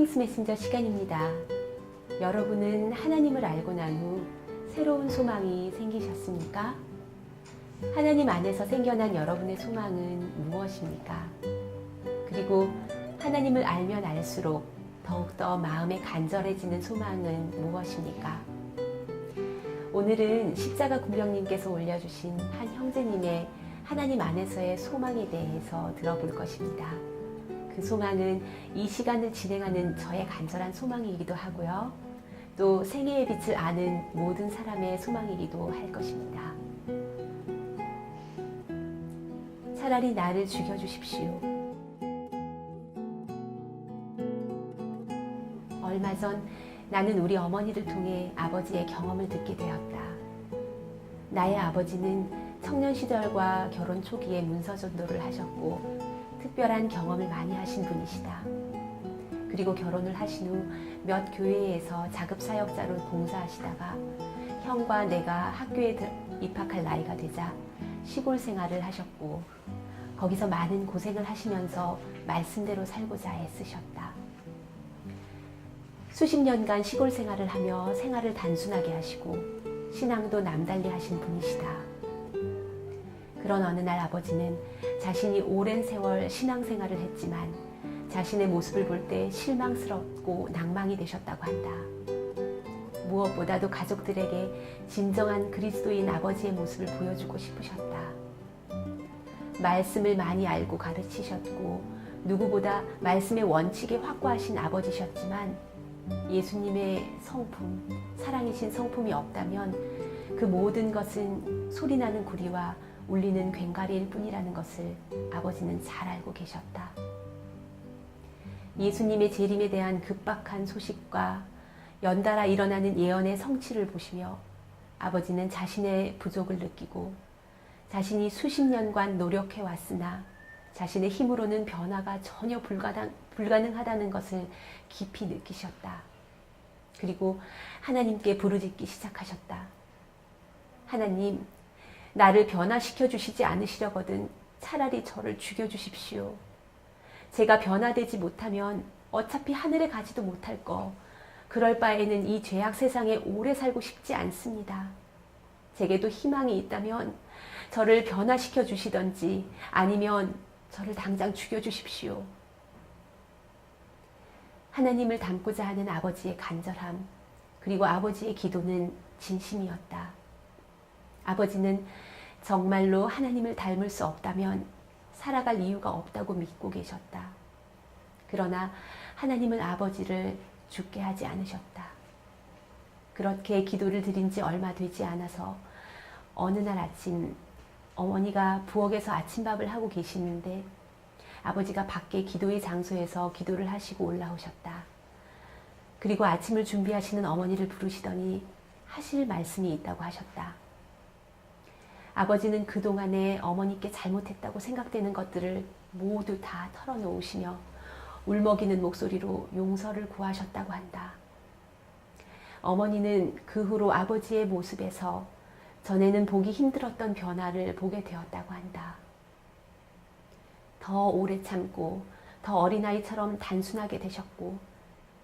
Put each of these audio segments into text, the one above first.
킹스 메신저 시간입니다. 여러분은 하나님을 알고 난 후 새로운 소망이 생기셨습니까? 하나님 안에서 생겨난 여러분의 소망은 무엇입니까? 그리고 하나님을 알면 알수록 더욱더 마음에 간절해지는 소망은 무엇입니까? 오늘은 십자가 군령님께서 올려주신 한 형제님의 하나님 안에서의 소망에 대해서 들어볼 것입니다. 그 소망은 이 시간을 진행하는 저의 간절한 소망이기도 하고요. 또 생애의 빛을 아는 모든 사람의 소망이기도 할 것입니다. 차라리 나를 죽여주십시오. 얼마 전 나는 우리 어머니를 통해 아버지의 경험을 듣게 되었다. 나의 아버지는 청년 시절과 결혼 초기에 문서 전도를 하셨고 특별한 경험을 많이 하신 분이시다. 그리고 결혼을 하신 후 몇 교회에서 자급사역자로 봉사하시다가 형과 내가 학교에 입학할 나이가 되자 시골 생활을 하셨고 거기서 많은 고생을 하시면서 말씀대로 살고자 애쓰셨다. 수십 년간 시골 생활을 하며 생활을 단순하게 하시고 신앙도 남달리 하신 분이시다. 그런 어느 날 아버지는 자신이 오랜 세월 신앙생활을 했지만 자신의 모습을 볼 때 실망스럽고 낭망이 되셨다고 한다. 무엇보다도 가족들에게 진정한 그리스도인 아버지의 모습을 보여주고 싶으셨다. 말씀을 많이 알고 가르치셨고 누구보다 말씀의 원칙에 확고하신 아버지셨지만 예수님의 성품, 사랑이신 성품이 없다면 그 모든 것은 소리나는 구리와 울리는 괭과리일 뿐이라는 것을 아버지는 잘 알고 계셨다. 예수님의 재림에 대한 급박한 소식과 연달아 일어나는 예언의 성취를 보시며 아버지는 자신의 부족을 느끼고 자신이 수십 년간 노력해왔으나 자신의 힘으로는 변화가 전혀 불가능하다는 것을 깊이 느끼셨다. 그리고 하나님께 부르짖기 시작하셨다. 하나님, 나를 변화시켜 주시지 않으시려거든 차라리 저를 죽여주십시오. 제가 변화되지 못하면 어차피 하늘에 가지도 못할 거. 그럴 바에는 이 죄악 세상에 오래 살고 싶지 않습니다. 제게도 희망이 있다면 저를 변화시켜 주시던지 아니면 저를 당장 죽여주십시오. 하나님을 닮고자 하는 아버지의 간절함, 그리고 아버지의 기도는 진심이었다. 아버지는 정말로 하나님을 닮을 수 없다면 살아갈 이유가 없다고 믿고 계셨다. 그러나 하나님은 아버지를 죽게 하지 않으셨다. 그렇게 기도를 드린 지 얼마 되지 않아서 어느 날 아침 어머니가 부엌에서 아침밥을 하고 계시는데 아버지가 밖에 기도의 장소에서 기도를 하시고 올라오셨다. 그리고 아침을 준비하시는 어머니를 부르시더니 하실 말씀이 있다고 하셨다. 아버지는 그동안에 어머니께 잘못했다고 생각되는 것들을 모두 다 털어놓으시며 울먹이는 목소리로 용서를 구하셨다고 한다. 어머니는 그 후로 아버지의 모습에서 전에는 보기 힘들었던 변화를 보게 되었다고 한다. 더 오래 참고 더 어린아이처럼 단순하게 되셨고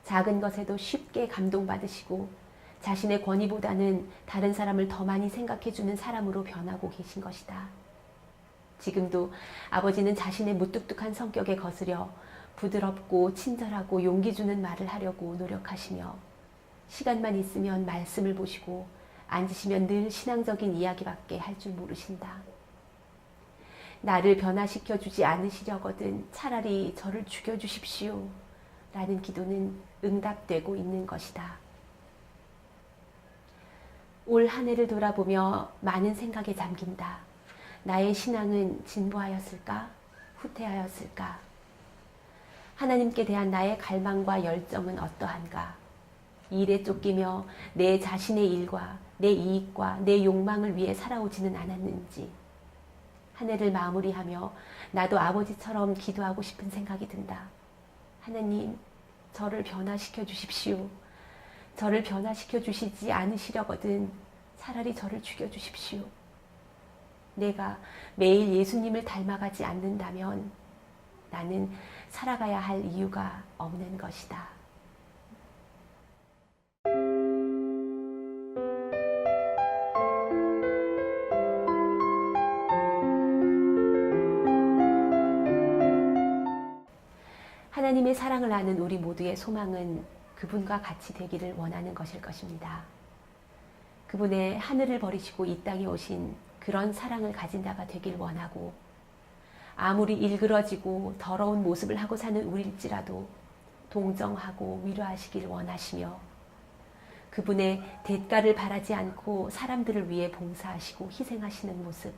작은 것에도 쉽게 감동받으시고 자신의 권위보다는 다른 사람을 더 많이 생각해주는 사람으로 변하고 계신 것이다. 지금도 아버지는 자신의 무뚝뚝한 성격에 거스려 부드럽고 친절하고 용기 주는 말을 하려고 노력하시며 시간만 있으면 말씀을 보시고 앉으시면 늘 신앙적인 이야기밖에 할 줄 모르신다. 나를 변화시켜 주지 않으시려거든 차라리 저를 죽여주십시오. 라는 기도는 응답되고 있는 것이다. 올 한 해를 돌아보며 많은 생각에 잠긴다. 나의 신앙은 진보하였을까? 후퇴하였을까? 하나님께 대한 나의 갈망과 열정은 어떠한가? 일에 쫓기며 내 자신의 일과 내 이익과 내 욕망을 위해 살아오지는 않았는지 한 해를 마무리하며 나도 아버지처럼 기도하고 싶은 생각이 든다. 하나님, 저를 변화시켜 주십시오. 저를 변화시켜 주시지 않으시려거든 차라리 저를 죽여주십시오. 내가 매일 예수님을 닮아가지 않는다면 나는 살아가야 할 이유가 없는 것이다. 하나님의 사랑을 아는 우리 모두의 소망은 그분과 같이 되기를 원하는 것일 것입니다. 그분의 하늘을 버리시고 이 땅에 오신 그런 사랑을 가진 자가 되길 원하고, 아무리 일그러지고 더러운 모습을 하고 사는 우리일지라도 동정하고 위로하시길 원하시며, 그분의 대가를 바라지 않고 사람들을 위해 봉사하시고 희생하시는 모습,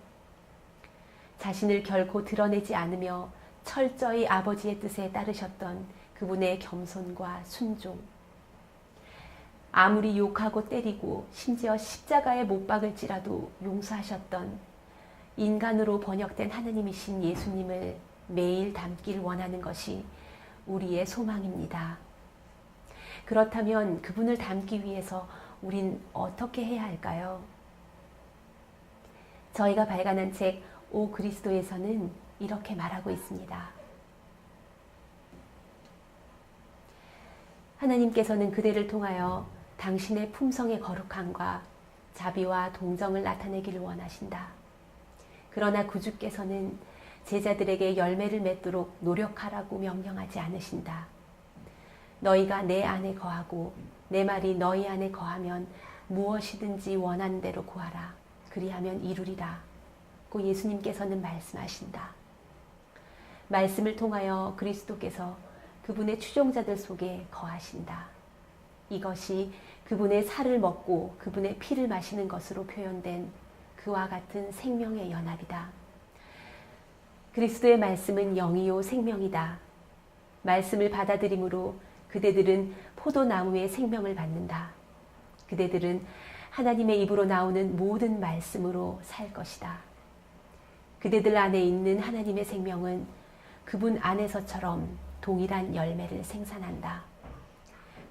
자신을 결코 드러내지 않으며 철저히 아버지의 뜻에 따르셨던 그분의 겸손과 순종, 아무리 욕하고 때리고 심지어 십자가에 못 박을지라도 용서하셨던 인간으로 번역된 하나님이신 예수님을 매일 닮길 원하는 것이 우리의 소망입니다. 그렇다면 그분을 닮기 위해서 우린 어떻게 해야 할까요? 저희가 발간한 책 오 그리스도에서는 이렇게 말하고 있습니다. 하나님께서는 그대를 통하여 당신의 품성의 거룩함과 자비와 동정을 나타내기를 원하신다. 그러나 구주께서는 제자들에게 열매를 맺도록 노력하라고 명령하지 않으신다. 너희가 내 안에 거하고 내 말이 너희 안에 거하면 무엇이든지 원하는 대로 구하라. 그리하면 이루리라. 고 예수님께서는 말씀하신다. 말씀을 통하여 그리스도께서 그분의 추종자들 속에 거하신다. 이것이 그분의 살을 먹고 그분의 피를 마시는 것으로 표현된 그와 같은 생명의 연합이다. 그리스도의 말씀은 영이요 생명이다. 말씀을 받아들임으로 그대들은 포도나무의 생명을 받는다. 그대들은 하나님의 입으로 나오는 모든 말씀으로 살 것이다. 그대들 안에 있는 하나님의 생명은 그분 안에서처럼 동일한 열매를 생산한다.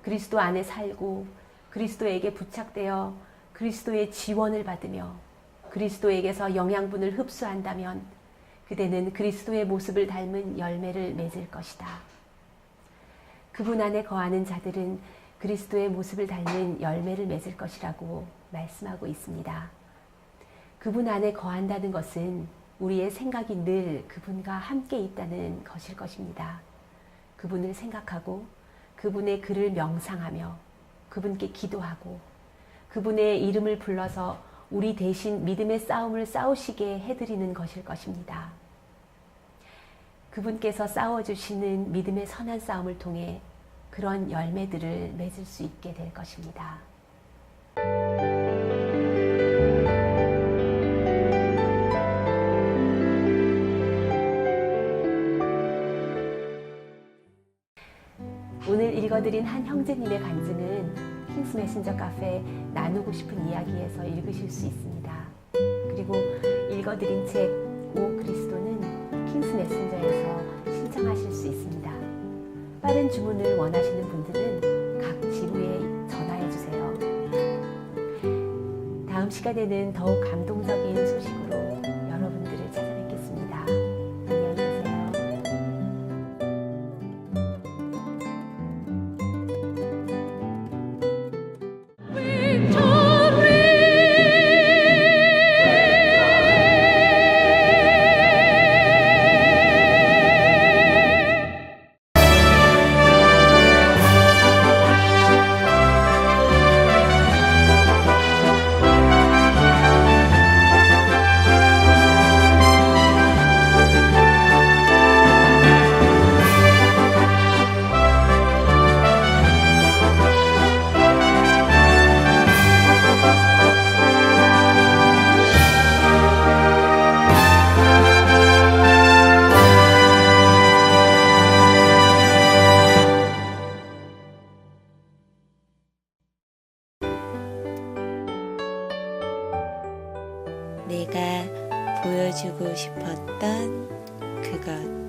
그리스도 안에 살고 그리스도에게 부착되어 그리스도의 지원을 받으며 그리스도에게서 영양분을 흡수한다면 그대는 그리스도의 모습을 닮은 열매를 맺을 것이다. 그분 안에 거하는 자들은 그리스도의 모습을 닮은 열매를 맺을 것이라고 말씀하고 있습니다. 그분 안에 거한다는 것은 우리의 생각이 늘 그분과 함께 있다는 것일 것입니다. 그분을 생각하고 그분의 글을 명상하며 그분께 기도하고 그분의 이름을 불러서 우리 대신 믿음의 싸움을 싸우시게 해드리는 것일 것입니다. 그분께서 싸워주시는 믿음의 선한 싸움을 통해 그런 열매들을 맺을 수 있게 될 것입니다. 오늘 읽어드린 한 형제님의 간증은 킹스 메신저 카페 나누고 싶은 이야기에서 읽으실 수 있습니다. 그리고 읽어드린 책 오 그리스도는 킹스 메신저에서 신청하실 수 있습니다. 빠른 주문을 원하시는 분들은 각 지부에 전화해 주세요. 다음 시간에는 더욱 감동적인 소식으로 여러분들을 찾아뵙겠습니다. 안녕히 계세요. 내가 보여주고 싶었던 그것.